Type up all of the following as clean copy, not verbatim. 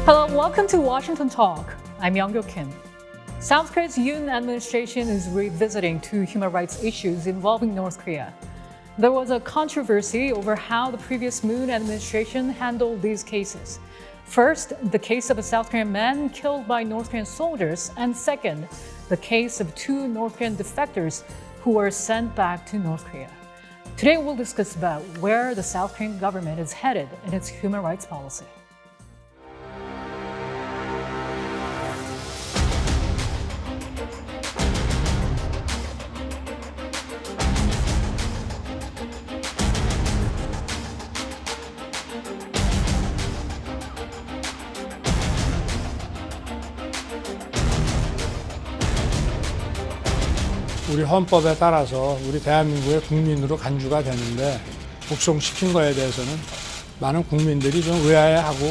Hello, welcome to Washington Talk. I'm Young-Gyo Kim. South Korea's Yoon administration is revisiting two human rights issues involving North Korea. There was a controversy over how the previous Moon administration handled these cases. First, the case of a South Korean man killed by North Korean soldiers, and second, the case of two North Korean defectors who were sent back to North Korea. Today, we'll discuss about where the South Korean government is headed in its human rights policy. 우리 헌법에 따라서 우리 대한민국의 국민으로 간주가 되는데 복송시킨 거에 대해서는 많은 국민들이 좀 의아해하고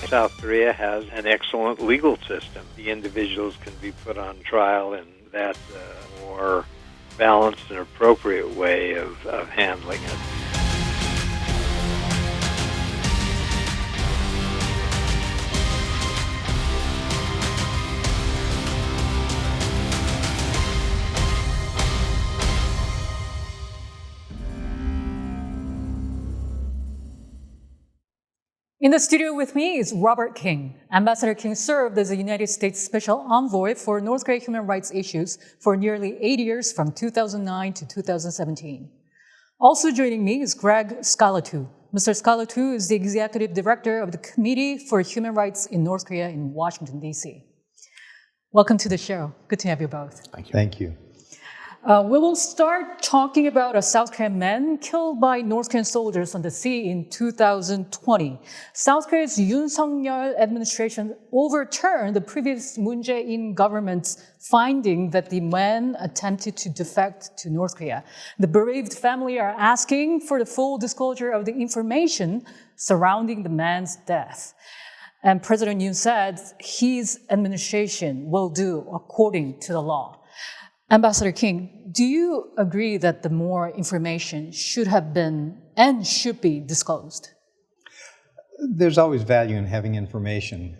South Korea has an excellent legal system. The individuals can be put on trial in that more balanced and appropriate way of handling it. In the studio with me is Robert King. Ambassador King served as a United States Special Envoy for North Korea human rights issues for nearly 8 years from 2009 to 2017. Also joining me is Greg Scarlatoiu. Mr. Scarlatoiu is the Executive Director of the Committee for Human Rights in North Korea in Washington, D.C. Welcome to the show. Good to have you both. Thank you. Thank you. We will start talking about a South Korean man killed by North Korean soldiers on the sea in 2020. South Korea's Yoon Suk-yeol administration overturned the previous Moon Jae-in government's finding that the man attempted to defect to North Korea. The bereaved family are asking for the full disclosure of the information surrounding the man's death. And President Yoon said his administration will do according to the law. Ambassador King, do you agree that the more information should have been and should be disclosed? There's always value in having information.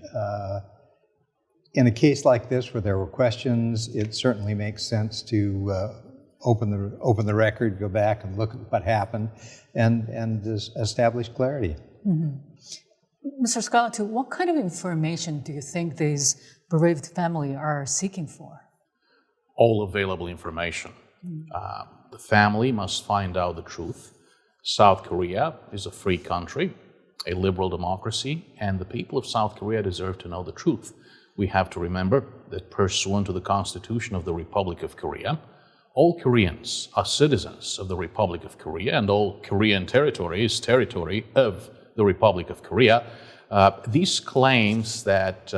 In a case like this where there were questions, it certainly makes sense to open the record, go back and look at what happened, and establish clarity. Mm-hmm. Mr. Scarlatoiu, what kind of information do you think these bereaved family are seeking for? All available information. The family must find out the truth. South Korea is a free country, a liberal democracy, and the people of South Korea deserve to know the truth. We have to remember that pursuant to the Constitution of the Republic of Korea, all Koreans are citizens of the Republic of Korea, and all Korean territory is territory of the Republic of Korea. These claims that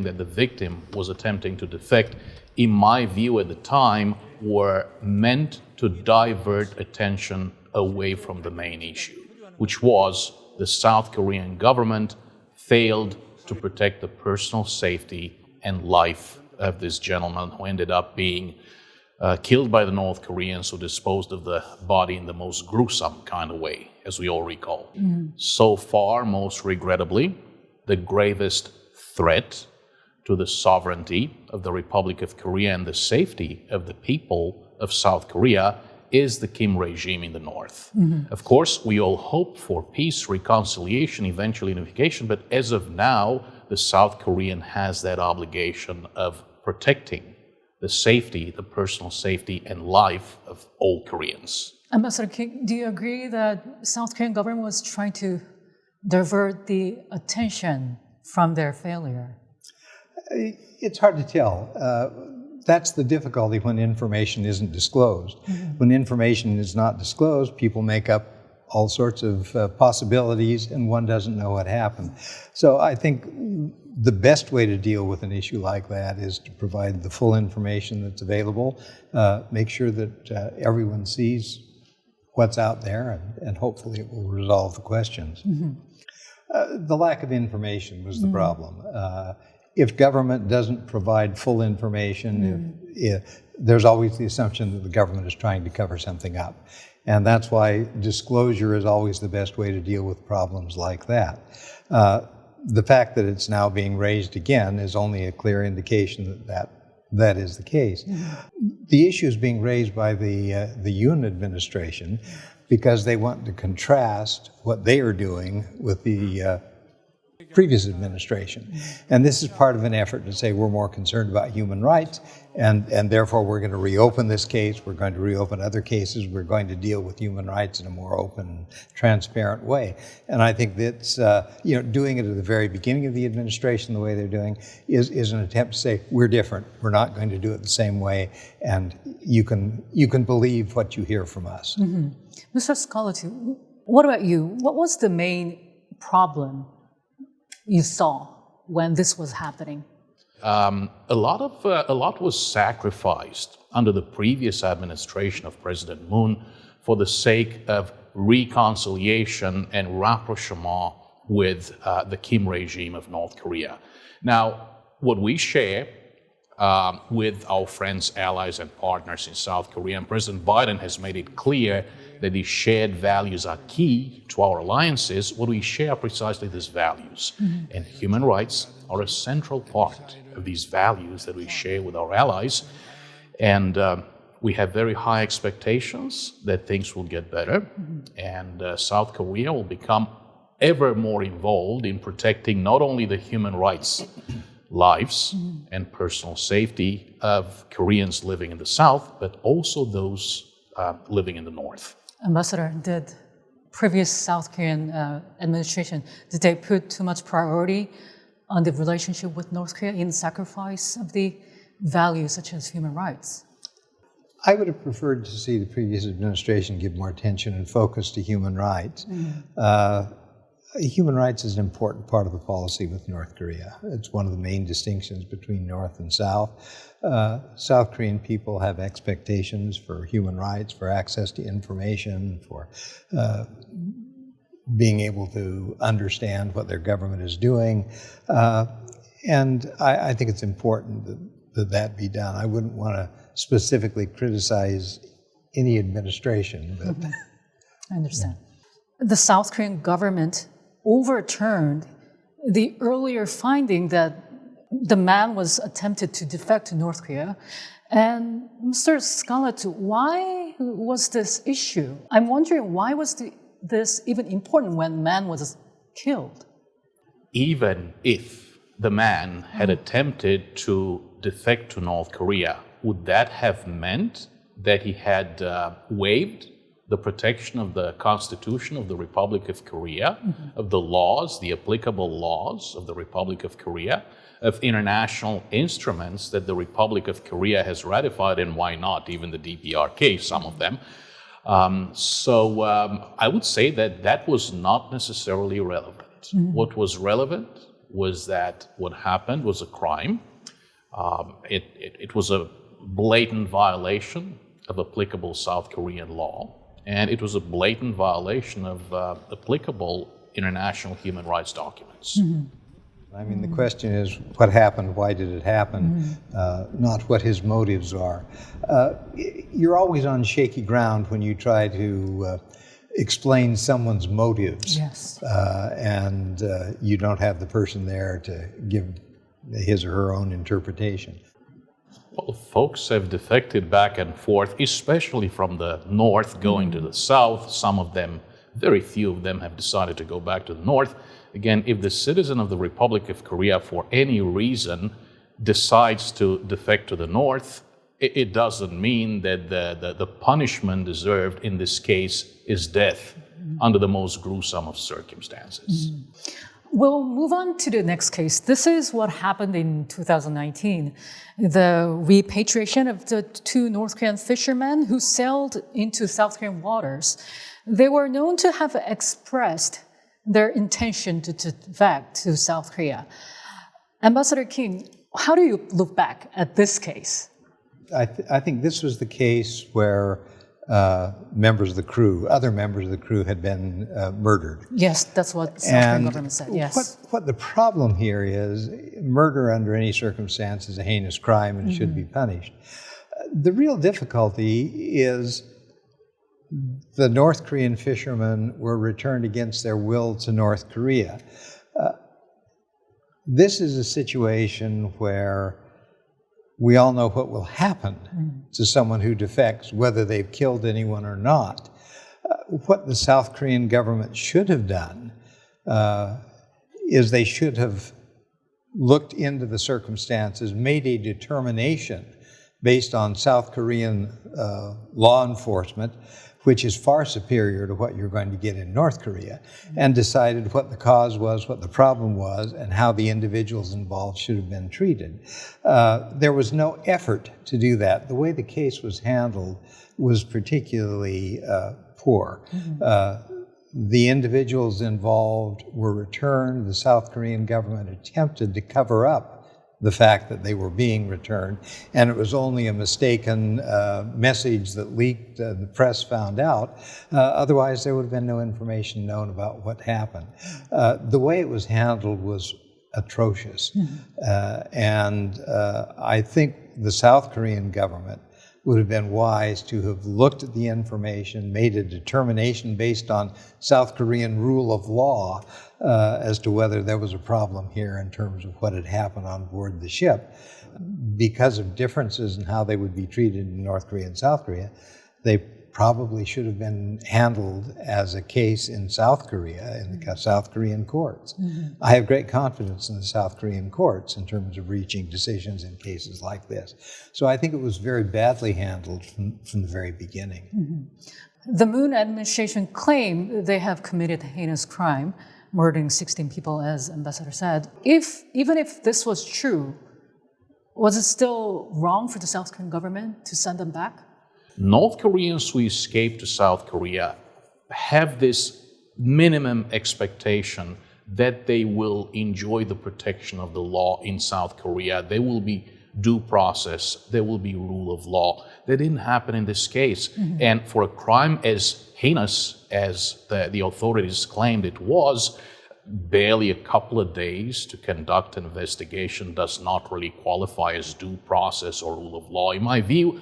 that the victim was attempting to defect, in my view at the time, were meant to divert attention away from the main issue, which was the South Korean government failed to protect the personal safety and life of this gentleman who ended up being killed by the North Koreans who disposed of the body in the most gruesome kind of way, as we all recall. Mm-hmm. So far, most regrettably, the gravest threat to the sovereignty of the Republic of Korea and the safety of the people of South Korea is the Kim regime in the north. Mm-hmm. Of course, we all hope for peace, reconciliation, eventually unification, but as of now, the South Korean has that obligation of protecting the safety, the personal safety and life of all Koreans. Ambassador King, do you agree that South Korean government was trying to divert the attention from their failure? It's hard to tell. That's the difficulty when information isn't disclosed. Mm-hmm. When information is not disclosed, people make up all sorts of possibilities and one doesn't know what happened. So I think the best way to deal with an issue like that is to provide the full information that's available, make sure that everyone sees what's out there, and hopefully it will resolve the questions. Mm-hmm. The lack of information was the problem. If government doesn't provide full information, if there's always the assumption that the government is trying to cover something up. And that's why disclosure is always the best way to deal with problems like that. The fact that it's now being raised again is only a clear indication that is the case. The issue is being raised by the Yoon administration because they want to contrast what they are doing with the previous administration. And this is part of an effort to say we're more concerned about human rights, and therefore we're going to reopen this case, we're going to reopen other cases, we're going to deal with human rights in a more open, transparent way. And I think that's, doing it at the very beginning of the administration the way they're doing is an attempt to say, we're different, we're not going to do it the same way, and you can believe what you hear from us. Mm-hmm. Mr. Scarlatoiu, what about you? What was the main problem you saw when this was happening? A lot was sacrificed under the previous administration of President Moon for the sake of reconciliation and rapprochement with the Kim regime of North Korea. Now, what we share with our friends, allies, and partners in South Korea, and President Biden has made it clear that these shared values are key to our alliances. What we share are precisely these values. And human rights are a central part of these values that we share with our allies. And we have very high expectations that things will get better. And South Korea will become ever more involved in protecting not only the human rights, lives, and personal safety of Koreans living in the South, but also those living in the North. Ambassador, did previous South Korean administration, did they put too much priority on the relationship with North Korea in sacrifice of the values such as human rights? I would have preferred to see the previous administration give more attention and focus to human rights. Human rights is an important part of the policy with North Korea. It's one of the main distinctions between North and South. South Korean people have expectations for human rights, for access to information, for being able to understand what their government is doing. And I think it's important that be done. I wouldn't want to specifically criticize any administration, but... I understand. The South Korean government overturned the earlier finding that the man was attempted to defect to North Korea. And Mr. Scarlatoiu, why was this issue? I'm wondering, why was this even important when man was killed? Even if the man had attempted to defect to North Korea, would that have meant that he had waived the protection of the Constitution of the Republic of Korea, of the laws, the applicable laws of the Republic of Korea, of international instruments that the Republic of Korea has ratified, and why not, even the DPRK, some of them. So I would say that was not necessarily relevant. What was relevant was that what happened was a crime. It was a blatant violation of applicable South Korean law. And it was a blatant violation of applicable international human rights documents. I mean, the question is, what happened? Why did it happen? Not what his motives are. You're always on shaky ground when you try to explain someone's motives. Yes. And you don't have the person there to give his or her own interpretation. Well, folks have defected back and forth, especially from the north going to the south. Some of them, very few of them, have decided to go back to the north. Again, if the citizen of the Republic of Korea, for any reason, decides to defect to the north, it doesn't mean that the punishment deserved in this case is death under the most gruesome of circumstances. We'll move on to the next case. This is what happened in 2019. The repatriation of the two North Korean fishermen who sailed into South Korean waters. They were known to have expressed their intention to defect to South Korea. Ambassador Kim, how do you look back at this case? I think this was the case where members of the crew, other members of the crew had been murdered. Yes, that's what the South Korean government said, yes. What the problem here is, murder under any circumstance is a heinous crime and should be punished. The real difficulty is the North Korean fishermen were returned against their will to North Korea. This is a situation where we all know what will happen to someone who defects, whether they've killed anyone or not. What the South Korean government should have done is they should have looked into the circumstances, made a determination based on South Korean law enforcement, which is far superior to what you're going to get in North Korea, and decided what the cause was, what the problem was, and how the individuals involved should have been treated. There was no effort to do that. The way the case was handled was particularly poor. The individuals involved were returned. The South Korean government attempted to cover up the fact that they were being returned, and it was only a mistaken message that leaked, the press found out. Otherwise, there would have been no information known about what happened. The way it was handled was atrocious, and I think the South Korean government would have been wise to have looked at the information, made a determination based on South Korean rule of law as to whether there was a problem here in terms of what had happened on board the ship. Because of differences in how they would be treated in North Korea and South Korea, they probably should have been handled as a case in South Korea, in the South Korean courts. I have great confidence in the South Korean courts in terms of reaching decisions in cases like this. So I think it was very badly handled from the very beginning. The Moon administration claimed they have committed a heinous crime, murdering 16 people, as Ambassador said. Even if this was true, was it still wrong for the South Korean government to send them back? North Koreans who escape to South Korea have this minimum expectation that they will enjoy the protection of the law in South Korea. There will be due process, there will be rule of law. That didn't happen in this case. And for a crime as heinous as the authorities claimed it was, barely a couple of days to conduct an investigation does not really qualify as due process or rule of law. In my view,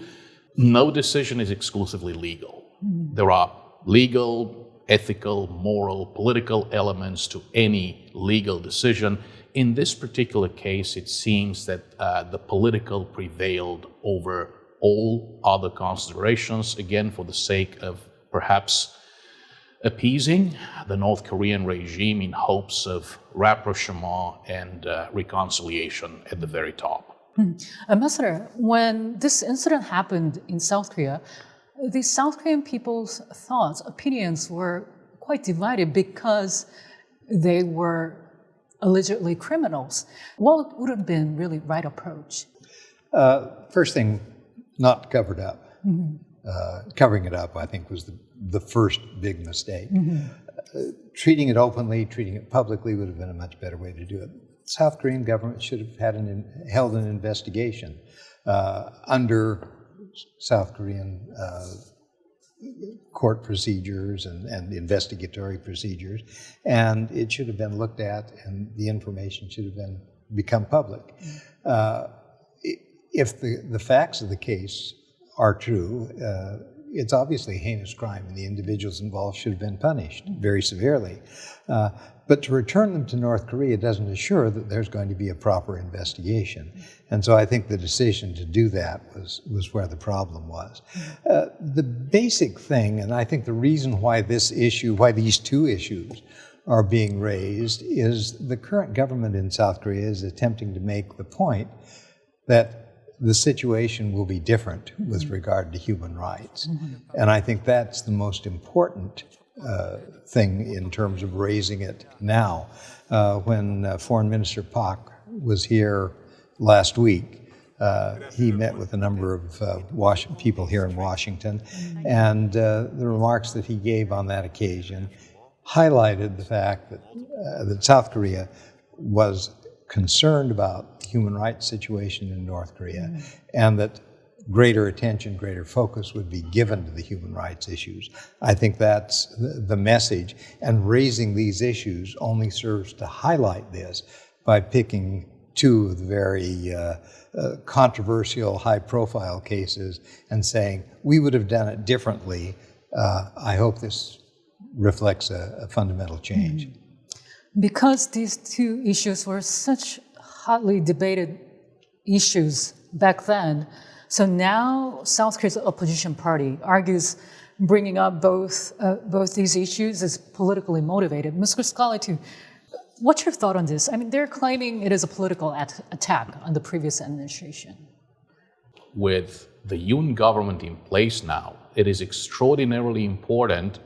no decision is exclusively legal. There are legal, ethical, moral, political elements to any legal decision. In this particular case, it seems that the political prevailed over all other considerations, again, for the sake of perhaps appeasing the North Korean regime in hopes of rapprochement and reconciliation at the very top. Ambassador, when this incident happened in South Korea, the South Korean people's thoughts, opinions were quite divided because they were allegedly criminals. What would have been really right approach? First thing, not covered up. Covering it up, I think, was the first big mistake. Treating it openly, treating it publicly would have been a much better way to do it. South Korean government should have had held an investigation under South Korean court procedures and investigatory procedures, and it should have been looked at, and the information should have become public. If the facts of the case are true, it's obviously a heinous crime, and the individuals involved should have been punished very severely. But to return them to North Korea doesn't assure that there's going to be a proper investigation. And so I think the decision to do that was where the problem was. The basic thing, and I think the reason why these two issues are being raised, is the current government in South Korea is attempting to make the point that the situation will be different with regard to human rights. And I think that's the most important thing in terms of raising it now. When Foreign Minister Pak was here last week, he met with a number of people here in Washington, and the remarks that he gave on that occasion highlighted the fact that South Korea was concerned about the human rights situation in North Korea, and that greater attention, greater focus would be given to the human rights issues. I think that's the message, and raising these issues only serves to highlight this by picking two of the very controversial, high-profile cases and saying, we would have done it differently. I hope this reflects a fundamental change. Because these two issues were such hotly debated issues back then, so now South Korea's opposition party argues bringing up both these issues is politically motivated. Mr. Scarlatoiu, what's your thought on this? I mean, they're claiming it is a political attack on the previous administration. With the Yoon government in place now, it is extraordinarily important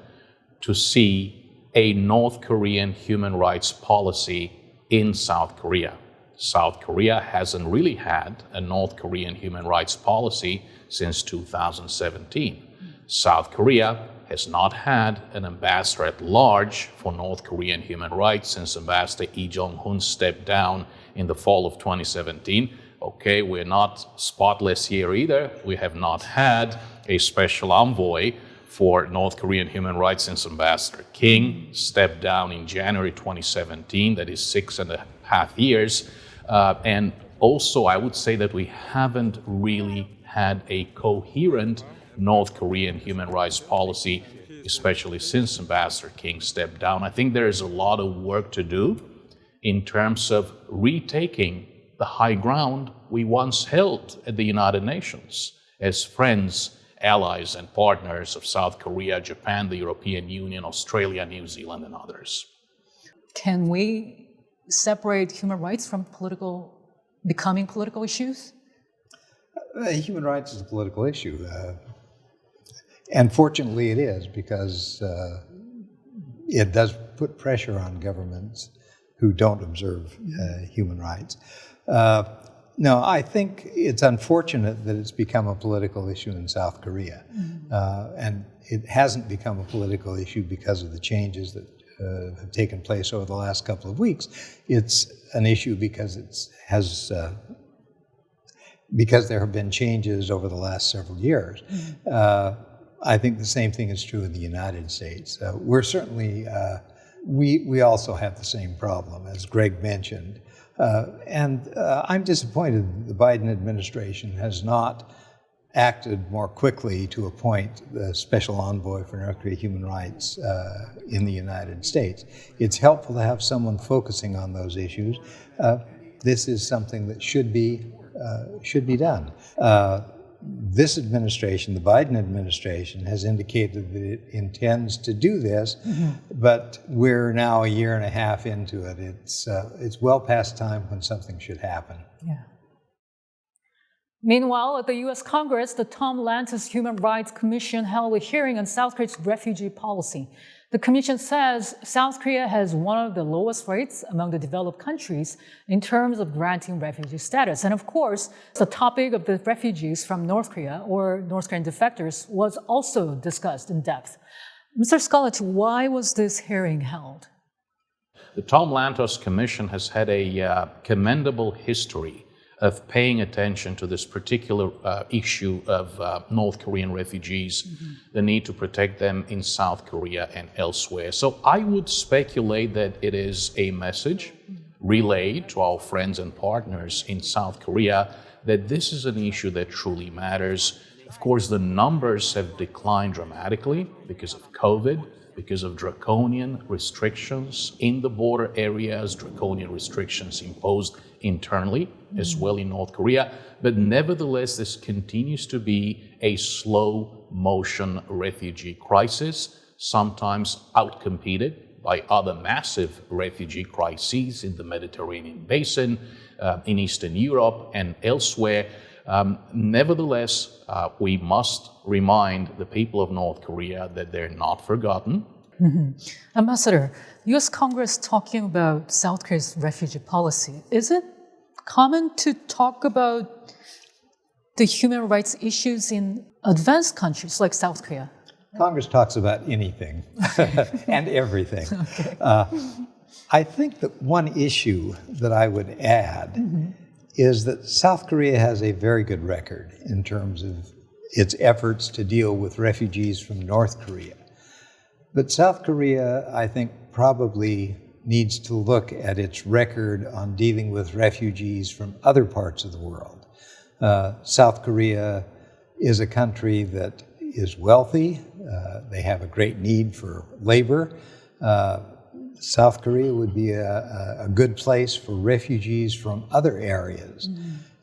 to see a North Korean human rights policy in South Korea. South Korea hasn't really had a North Korean human rights policy since 2017. South Korea has not had an ambassador at large for North Korean human rights since Ambassador Lee Jong-hun stepped down in the fall of 2017. Okay, we're not spotless here either. We have not had a special envoy for North Korean human rights since Ambassador King stepped down in January 2017. That is 6.5 years. And also, I would say that we haven't really had a coherent North Korean human rights policy, especially since Ambassador King stepped down. I think there is a lot of work to do in terms of retaking the high ground we once held at the United Nations as friends, allies, and partners of South Korea, Japan, the European Union, Australia, New Zealand, and others. Can we separate human rights from becoming political issues? Human rights is a political issue. And fortunately it is, because it does put pressure on governments who don't observe human rights. No, I think it's unfortunate that it's become a political issue in South Korea. And it hasn't become a political issue because of the changes that have taken place over the last couple of weeks. It's an issue because because there have been changes over the last several years. I think the same thing is true in the United States. We're certainly, we also have the same problem, as Greg mentioned. And I'm disappointed that the Biden administration has not acted more quickly to appoint the Special Envoy for North Korea Human Rights in the United States. It's helpful to have someone focusing on those issues. This is something that should be done. This administration, the Biden administration, has indicated that it intends to do this, but we're now 1.5 years into it. It's well past time when something should happen. Yeah. Meanwhile, at the U.S. Congress, the Tom Lantos Human Rights Commission held a hearing on South Korea's refugee policy. The commission says South Korea has one of the lowest rates among the developed countries in terms of granting refugee status. And of course, the topic of the refugees from North Korea or North Korean defectors was also discussed in depth. Mr. Scarlatoiu, why was this hearing held? The Tom Lantos Commission has had a commendable history of paying attention to this particular issue of North Korean refugees, the need to protect them in South Korea and elsewhere. So I would speculate that it is a message relayed to our friends and partners in South Korea that this is an issue that truly matters. Of course, the numbers have declined dramatically because of COVID, because of draconian restrictions in the border areas, draconian restrictions imposed internally as well in North Korea. But nevertheless, this continues to be a slow motion refugee crisis, sometimes outcompeted by other massive refugee crises in the Mediterranean basin, in Eastern Europe and elsewhere. Nevertheless, we must remind the people of North Korea that they're not forgotten. Ambassador, U.S. Congress talking about South Korea's refugee policy. Is it common to talk about the human rights issues in advanced countries like South Korea? Congress talks about anything and everything. I think that one issue that I would add is that South Korea has a very good record in terms of its efforts to deal with refugees from North Korea. But South Korea, I think, probably needs to look at its record on dealing with refugees from other parts of the world. South Korea is a country that is wealthy. They have a great need for labor. South Korea would be a good place for refugees from other areas.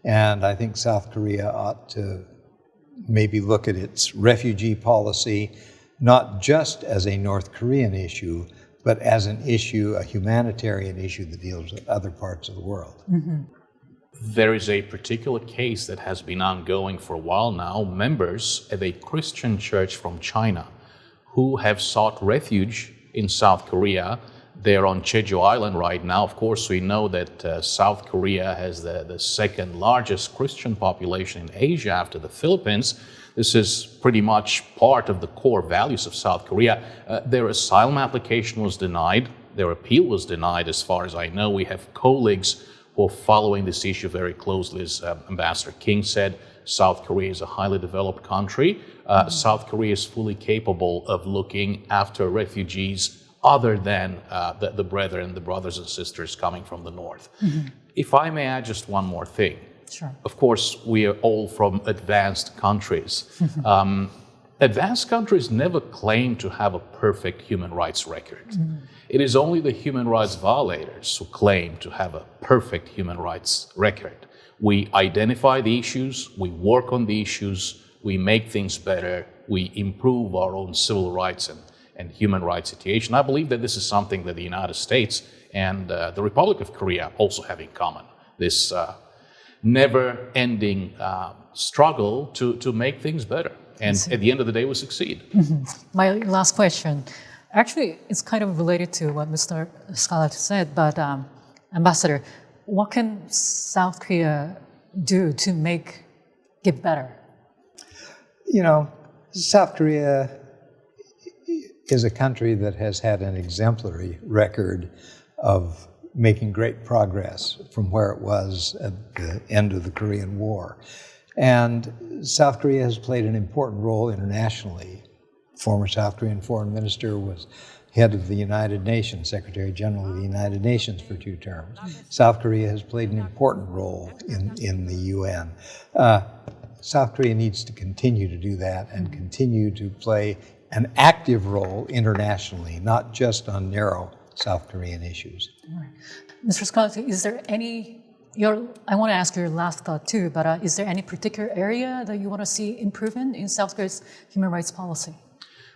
And I think South Korea ought to maybe look at its refugee policy not just as a North Korean issue, but as an issue, a humanitarian issue that deals with other parts of the world. There is a particular case that has been ongoing for a while now. Members of a Christian church from China who have sought refuge in South Korea. They're on Jeju Island right now. Of course, we know that South Korea has the second largest Christian population in Asia after the Philippines. This is pretty much part of the core values of South Korea. Their asylum application was denied. Their appeal was denied, as far as I know. We have colleagues who are following this issue very closely. As Ambassador King said, South Korea is a highly developed country. South Korea is fully capable of looking after refugees other than the brethren, the brothers and sisters coming from the north. If I may add just one more thing. Sure. Of course, we are all from advanced countries. Advanced countries never claim to have a perfect human rights record. It is only the human rights violators who claim to have a perfect human rights record. We identify the issues, we work on the issues, we make things better, we improve our own civil rights and human rights situation. I believe that this is something that the United States and the Republic of Korea also have in common. This never-ending struggle to make things better. And at the end of the day, we succeed. My last question. Actually, it's kind of related to what Mr. Scarlatoiu said, but Ambassador, what can South Korea do to make it better? You know, South Korea is a country that has had an exemplary record of making great progress from where it was at the end of the Korean War. And South Korea has played an important role internationally. Former South Korean foreign minister was head of the United Nations, Secretary General of the United Nations for 2 terms. South Korea has played an important role in the UN. South Korea needs to continue to do that and continue to play an active role internationally, not just on narrow South Korean issues. Right. Mr. Scarlatoiu, is there any, I want to ask your last thought too, but is there any particular area that you want to see improvement in South Korea's human rights policy?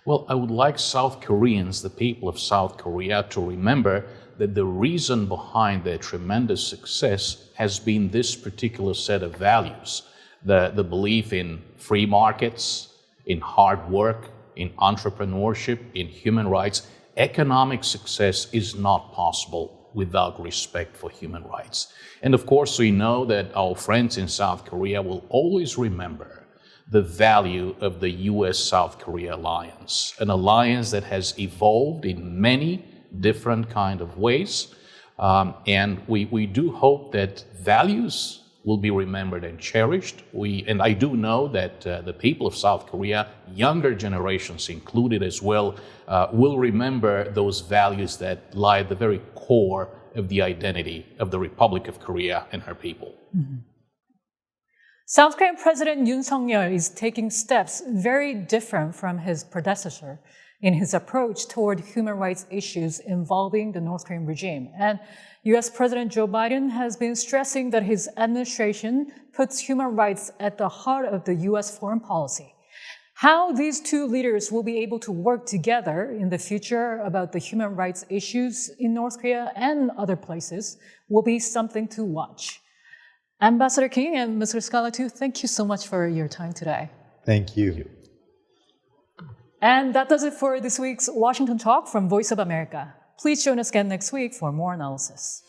Well, I would like South Koreans, the people of South Korea, to remember that the reason behind their tremendous success has been this particular set of values. The belief in free markets, in hard work, in entrepreneurship, in human rights. Economic success is not possible without respect for human rights. And of course, we know that our friends in South Korea will always remember the value of the U.S.-South Korea alliance, an alliance that has evolved in many different kind of ways. And we do hope that values will be remembered and cherished. And I do know that the people of South Korea, younger generations included as well, will remember those values that lie at the very core of the identity of the Republic of Korea and her people. South Korean President Yoon Suk-yeol is taking steps very different from his predecessor in his approach toward human rights issues involving the North Korean regime. And U.S. President Joe Biden has been stressing that his administration puts human rights at the heart of the U.S. foreign policy. How these two leaders will be able to work together in the future about the human rights issues in North Korea and other places will be something to watch. Ambassador King and Mr. Scarlatoiu, thank you so much for your time today. Thank you. And that does it for this week's Washington Talk from Voice of America. Please join us again next week for more analysis.